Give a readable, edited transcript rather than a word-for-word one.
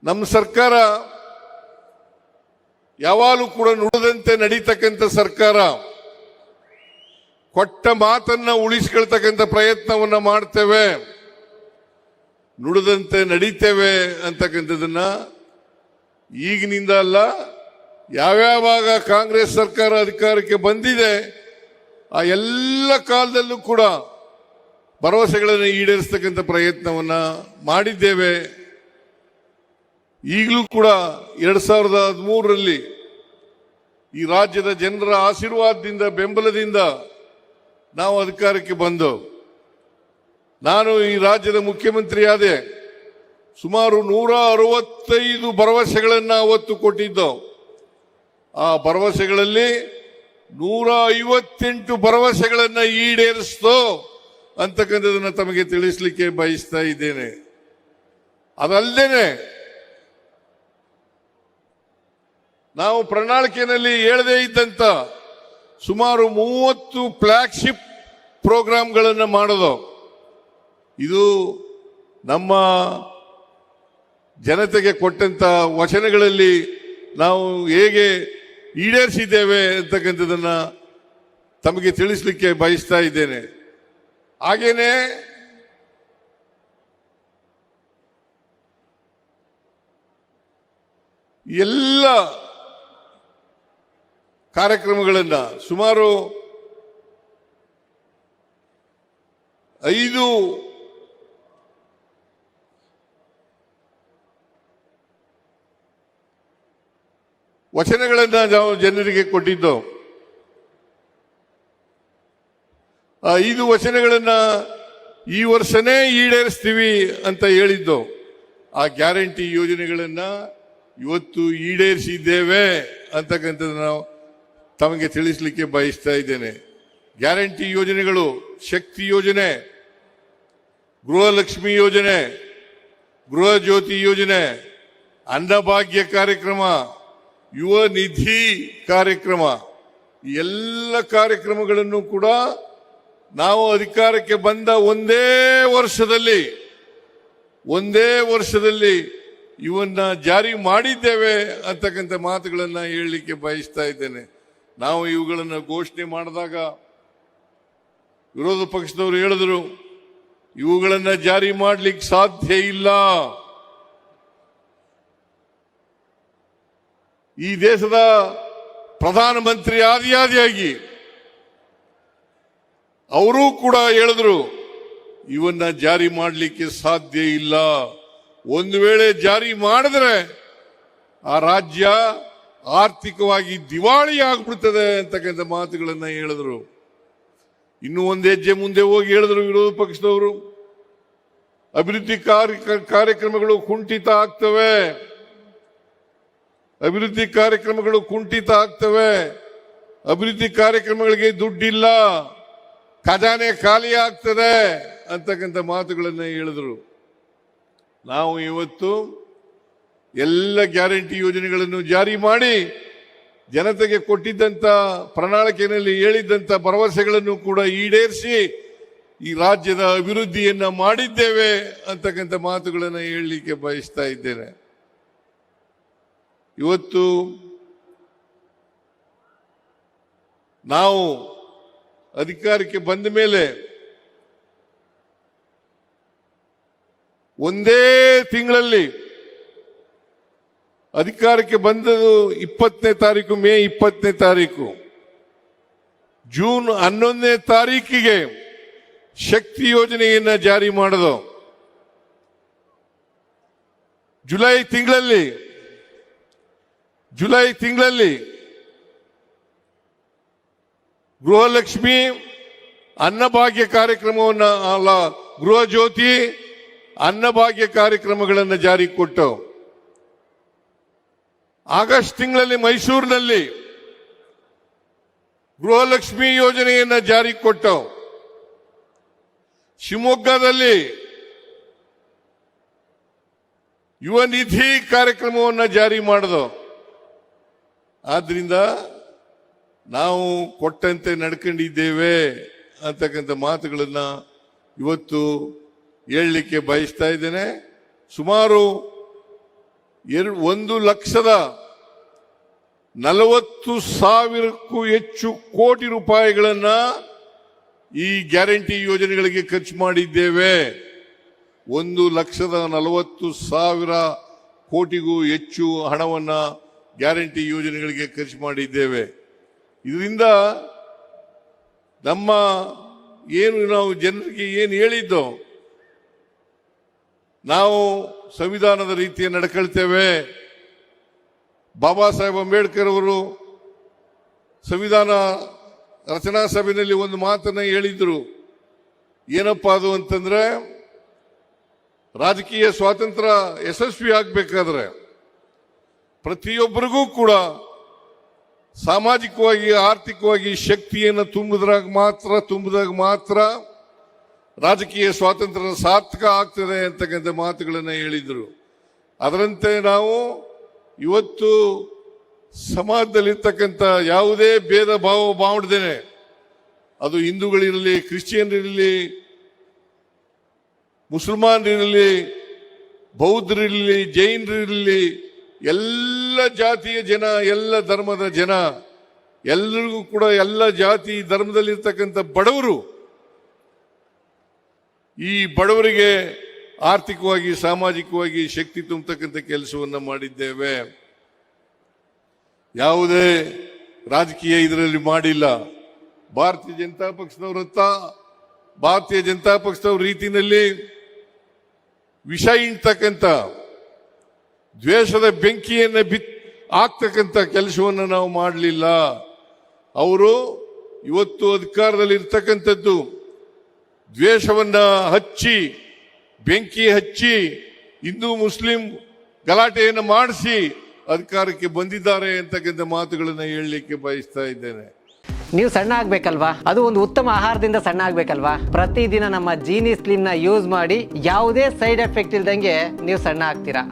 ನಮ್ಮ ಸರ್ಕಾರ ಯಾವಾಗಲೂ ಕೂಡ ನುಡಿದಂತೆ ನಡೀತಕ್ಕಂಥ ಸರ್ಕಾರ, ಕೊಟ್ಟ ಮಾತನ್ನ ಉಳಿಸಿಕೊಳ್ತಕ್ಕಂಥ ಪ್ರಯತ್ನವನ್ನ ಮಾಡ್ತೇವೆ, ನುಡಿದಂತೆ ನಡೀತೇವೆ ಅಂತಕ್ಕಂಥದನ್ನ ಈಗಿನಿಂದ ಅಲ್ಲ, ಯಾವ್ಯಾವಾಗ ಕಾಂಗ್ರೆಸ್ ಸರ್ಕಾರ ಅಧಿಕಾರಕ್ಕೆ ಬಂದಿದೆ ಆ ಎಲ್ಲ ಕಾಲದಲ್ಲೂ ಕೂಡ ಭರವಸೆಗಳನ್ನು ಈಡೇರಿಸತಕ್ಕಂಥ ಪ್ರಯತ್ನವನ್ನ ಮಾಡಿದ್ದೇವೆ. ಈಗಲೂ ಕೂಡ 2013ರಲ್ಲಿ ಈ ರಾಜ್ಯದ ಜನರ ಆಶೀರ್ವಾದದಿಂದ, ಬೆಂಬಲದಿಂದ ನಾವು ಅಧಿಕಾರಕ್ಕೆ ಬಂದು, ನಾನು ಈ ರಾಜ್ಯದ ಮುಖ್ಯಮಂತ್ರಿ ಆದೆ. ಸುಮಾರು 165 ಭರವಸೆಗಳನ್ನು ಅವತ್ತು ಕೊಟ್ಟಿದ್ದು. ಆ ಭರವಸೆಗಳಲ್ಲಿ 158 ಭರವಸೆಗಳನ್ನು ಈಡೇರಿಸ್ತೋ ಅಂತಕ್ಕಂಥದನ್ನ ತಮಗೆ ತಿಳಿಸಲಿಕ್ಕೆ ಬಯಸ್ತಾ ಇದ್ದೇನೆ. ಅದಲ್ಲದೇನೆ ನಾವು ಪ್ರಣಾಳಿಕೆಯಲ್ಲಿ ಹೇಳದೇ ಇದ್ದಂತ ಸುಮಾರು 30 ಫ್ಲಾಗ್ಶಿಪ್ ಪ್ರೋಗ್ರಾಂಗಳನ್ನು ಮಾಡೋದು. ಇದು ನಮ್ಮ ಜನತೆಗೆ ಕೊಟ್ಟಂತ ವಚನಗಳಲ್ಲಿ ನಾವು ಹೇಗೆ ಈಡೇರಿಸಿದ್ದೇವೆ ಅಂತಕ್ಕಂಥದನ್ನ ತಮಗೆ ತಿಳಿಸಲಿಕ್ಕೆ ಬಯಸ್ತಾ ಇದ್ದೇನೆ. ಹಾಗೇನೆ ಎಲ್ಲ ಕಾರ್ಯಕ್ರಮಗಳನ್ನ ಸುಮಾರು 5 ವಚನಗಳನ್ನ ನಾವು ಜನರಿಗೆ ಕೊಟ್ಟಿದ್ದು. ಆ 5 ವಚನಗಳನ್ನ ಈ ವರ್ಷನೇ ಈಡೇರಿಸ್ತೀವಿ ಅಂತ ಹೇಳಿದ್ದು. ಆ ಗ್ಯಾರಂಟಿ ಯೋಜನೆಗಳನ್ನ ಇವತ್ತು ಈಡೇರಿಸಿದ್ದೇವೆ ಅಂತಕ್ಕಂಥದ್ದನ್ನ ನಾವು ತಮಗೆ ತಿಳಿಸಲಿಕ್ಕೆ ಬಯಸ್ತಾ ಇದ್ದೇನೆ. ಗ್ಯಾರಂಟಿ ಯೋಜನೆಗಳು: ಶಕ್ತಿ ಯೋಜನೆ, ಗೃಹಲಕ್ಷ್ಮಿ ಯೋಜನೆ, ಗೃಹ ಜ್ಯೋತಿ ಯೋಜನೆ, ಅನ್ನಭಾಗ್ಯ ಕಾರ್ಯಕ್ರಮ, ಯುವ ನಿಧಿ ಕಾರ್ಯಕ್ರಮ, ಈ ಎಲ್ಲ ಕಾರ್ಯಕ್ರಮಗಳನ್ನು ಕೂಡ ನಾವು ಅಧಿಕಾರಕ್ಕೆ ಬಂದ ಒಂದೇ ವರ್ಷದಲ್ಲಿ ಇವನ್ನ ಜಾರಿ ಮಾಡಿದ್ದೇವೆ ಅಂತಕ್ಕಂಥ ಮಾತುಗಳನ್ನ ಹೇಳಲಿಕ್ಕೆ ಬಯಸ್ತಾ ಇದ್ದೇನೆ. ನಾವು ಇವುಗಳನ್ನು ಘೋಷಣೆ ಮಾಡಿದಾಗ ವಿರೋಧ ಪಕ್ಷದವರು ಹೇಳಿದ್ರು, ಇವುಗಳನ್ನ ಜಾರಿ ಮಾಡಲಿಕ್ಕೆ ಸಾಧ್ಯ ಇಲ್ಲ, ಈ ದೇಶದ ಪ್ರಧಾನಮಂತ್ರಿ ಆದಿಯಾಗಿ ಅವರೂ ಕೂಡ ಹೇಳಿದ್ರು ಇವನ್ನ ಜಾರಿ ಮಾಡಲಿಕ್ಕೆ ಸಾಧ್ಯ ಇಲ್ಲ, ಒಂದು ವೇಳೆ ಜಾರಿ ಮಾಡಿದ್ರೆ ಆ ರಾಜ್ಯ ಆರ್ಥಿಕವಾಗಿ ದಿವಾಳಿ ಆಗ್ಬಿಡ್ತದೆ ಅಂತಕ್ಕಂಥ ಮಾತುಗಳನ್ನ ಹೇಳಿದ್ರು. ಇನ್ನೂ ಒಂದು ಹೆಜ್ಜೆ ಮುಂದೆ ಹೋಗಿ ಹೇಳಿದ್ರು ವಿರೋಧ ಪಕ್ಷದವರು, ಅಭಿವೃದ್ಧಿ ಕಾರ್ಯಕ್ರಮಗಳು ಕುಂಠಿತ ಆಗ್ತವೆ, ಅಭಿವೃದ್ಧಿ ಕಾರ್ಯಕ್ರಮಗಳಿಗೆ ದುಡ್ಡಿಲ್ಲ, ಖಜಾನೆ ಖಾಲಿ ಆಗ್ತದೆ ಅಂತಕ್ಕಂಥ ಮಾತುಗಳನ್ನು ಹೇಳಿದ್ರು. ನಾವು ಇವತ್ತು ಎಲ್ಲ ಗ್ಯಾರಂಟಿ ಯೋಜನೆಗಳನ್ನು ಜಾರಿ ಮಾಡಿ ಜನತೆಗೆ ಕೊಟ್ಟಿದ್ದಂತ ಪ್ರಣಾಳಿಕೆಯಲ್ಲಿ ಹೇಳಿದ್ದಂತ ಭರವಸೆಗಳನ್ನು ಕೂಡ ಈಡೇರಿಸಿ ಈ ರಾಜ್ಯದ ಅಭಿವೃದ್ಧಿಯನ್ನ ಮಾಡಿದ್ದೇವೆ ಅಂತಕ್ಕಂಥ ಮಾತುಗಳನ್ನು ಹೇಳಲಿಕ್ಕೆ ಬಯಸ್ತಾ ಇದ್ದೇನೆ. ಇವತ್ತು ನಾವು ಅಧಿಕಾರಕ್ಕೆ ಬಂದ ಮೇಲೆ ಒಂದೇ ತಿಂಗಳಲ್ಲಿ ಅಧಿಕಾರಕ್ಕೆ ಬಂದದು 20ನೇ ತಾರೀಕು, ಮೇ 20ನೇ ತಾರೀಕು, ಜೂನ್ 11ನೇ ತಾರೀಕಿಗೆ ಶಕ್ತಿ ಯೋಜನೆಯನ್ನ ಜಾರಿ ಮಾಡೋದು. ಜುಲೈ ತಿಂಗಳಲ್ಲಿ ಗೃಹಲಕ್ಷ್ಮಿ, ಅನ್ನಭಾಗ್ಯ ಕಾರ್ಯಕ್ರಮವನ್ನು, ಗೃಹ ಜ್ಯೋತಿ, ಅನ್ನಭಾಗ್ಯ ಕಾರ್ಯಕ್ರಮಗಳನ್ನು ಜಾರಿ ಕೊಟ್ಟು, ಆಗಸ್ಟ್ ತಿಂಗಳಲ್ಲಿ ಮೈಸೂರಿನಲ್ಲಿ ಗೃಹಲಕ್ಷ್ಮಿ ಯೋಜನೆಯನ್ನ ಜಾರಿ ಕೊಟ್ಟು, ಶಿವಮೊಗ್ಗದಲ್ಲಿ ಯುವ ನಿಧಿ ಕಾರ್ಯಕ್ರಮವನ್ನು ಜಾರಿ ಮಾಡಿದೋ. ಆದ್ರಿಂದ ನಾವು ಕೊಟ್ಟಂತೆ ನಡ್ಕೊಂಡಿದ್ದೇವೆ ಅಂತಕ್ಕಂಥ ಮಾತುಗಳನ್ನ ಇವತ್ತು ಹೇಳಲಿಕ್ಕೆ ಬಯಸ್ತಾ ಇದ್ದೇನೆ. ಸುಮಾರು 1,40,000ಕ್ಕೂ ಹೆಚ್ಚು ಕೋಟಿ ರೂಪಾಯಿಗಳನ್ನ ಈ ಗ್ಯಾರಂಟಿ ಯೋಜನೆಗಳಿಗೆ ಖರ್ಚು ಮಾಡಿದ್ದೇವೆ. 1,40,000 ಕೋಟಿಗೂ ಹೆಚ್ಚು ಹಣವನ್ನ ಗ್ಯಾರಂಟಿ ಯೋಜನೆಗಳಿಗೆ ಖರ್ಚು ಮಾಡಿದ್ದೇವೆ. ಇದರಿಂದ ನಮ್ಮ ನಾವು ಜನರಿಗೆ ಏನು ಹೇಳಿದ್ದೋ, ನಾವು ಸಂವಿಧಾನದ ರೀತಿಯ ನಡ್ಕೊಳ್ತೇವೆ. ಬಾಬಾ ಸಾಹೇಬ್ ಅಂಬೇಡ್ಕರ್ ಅವರು ಸಂವಿಧಾನ ರಚನಾ ಸಭೆಯಲ್ಲಿ ಒಂದು ಮಾತನ್ನ ಹೇಳಿದ್ರು. ಏನಪ್ಪಾ ಅದು ಅಂತಂದ್ರೆ, ರಾಜಕೀಯ ಸ್ವಾತಂತ್ರ್ಯ ಯಶಸ್ವಿ ಆಗ್ಬೇಕಾದ್ರೆ ಪ್ರತಿಯೊಬ್ಬರಿಗೂ ಕೂಡ ಸಾಮಾಜಿಕವಾಗಿ ಆರ್ಥಿಕವಾಗಿ ಶಕ್ತಿಯನ್ನು ತುಂಬಿದಾಗ ಮಾತ್ರ ರಾಜಕೀಯ ಸ್ವಾತಂತ್ರ್ಯ ಸಾರ್ಥಕ ಆಗ್ತದೆ ಅಂತಕ್ಕಂಥ ಮಾತುಗಳನ್ನು ಹೇಳಿದ್ರು. ಅದರಂತೆ ನಾವು ಇವತ್ತು ಸಮಾಜದಲ್ಲಿರ್ತಕ್ಕಂಥ ಯಾವುದೇ ಭೇದ ಭಾವ ಮಾಡದೇನೆ, ಅದು ಹಿಂದೂಗಳಿರಲಿ, ಕ್ರಿಶ್ಚಿಯನ್ರಿರಲಿ, ಮುಸಲ್ಮಾನರಿರಲಿ, ಬೌದ್ಧರಿರಲಿ, ಜೈನರಿರಲಿ, ಎಲ್ಲ ಜಾತಿಯ ಜನ, ಎಲ್ಲ ಧರ್ಮದ ಜನ, ಎಲ್ಲರಿಗೂ ಕೂಡ ಎಲ್ಲ ಜಾತಿ ಧರ್ಮದಲ್ಲಿರ್ತಕ್ಕಂಥ ಬಡವರು, ಈ ಬಡವರಿಗೆ ಆರ್ಥಿಕವಾಗಿ ಸಾಮಾಜಿಕವಾಗಿ ಶಕ್ತಿ ತುಂಬತಕ್ಕಂಥ ಕೆಲಸವನ್ನ ಮಾಡಿದ್ದೇವೆ. ಯಾವುದೇ ರಾಜಕೀಯ ಇದರಲ್ಲಿ ಮಾಡಿಲ್ಲ. ಭಾರತೀಯ ಜನತಾ ಪಕ್ಷದವ್ರ ರೀತಿಯಲ್ಲಿ ವಿಷ ಇಂತಕ್ಕಂಥ ದ್ವೇಷದ ಬೆಂಕಿಯನ್ನ ಆಗ್ತಕ್ಕಂಥ ಕೆಲಸವನ್ನು ನಾವು ಮಾಡಲಿಲ್ಲ. ಅವರು ಇವತ್ತು ಅಧಿಕಾರದಲ್ಲಿ ಇರ್ತಕ್ಕಂಥದ್ದು ದ್ವೇಷವನ್ನ ಹಚ್ಚಿ, ಬೆಂಕಿ ಹಚ್ಚಿ, ಹಿಂದೂ ಮುಸ್ಲಿಂ ಗಲಾಟೆಯನ್ನು ಮಾಡಿಸಿ ಅಧಿಕಾರಕ್ಕೆ ಬಂದಿದ್ದಾರೆ ಅಂತಕ್ಕಂಥ ಮಾತುಗಳನ್ನು ಹೇಳಲಿಕ್ಕೆ ಬಯಸ್ತಾ ಇದ್ದೇನೆ. ನೀವು ಸಣ್ಣ ಆಗ್ಬೇಕಲ್ವಾ? ಅದು ಒಂದು ಉತ್ತಮ ಆಹಾರದಿಂದ ಸಣ್ಣ ಆಗ್ಬೇಕಲ್ವಾ? ಪ್ರತಿದಿನ ನಮ್ಮ ಜೀನಿ ಸ್ಲಿಮ್ ನ ಯೂಸ್ ಮಾಡಿ ಯಾವುದೇ ಸೈಡ್ ಎಫೆಕ್ಟ್ ಇಲ್ದಂಗೆ ನೀವು ಸಣ್ಣ ಆಗ್ತೀರಾ.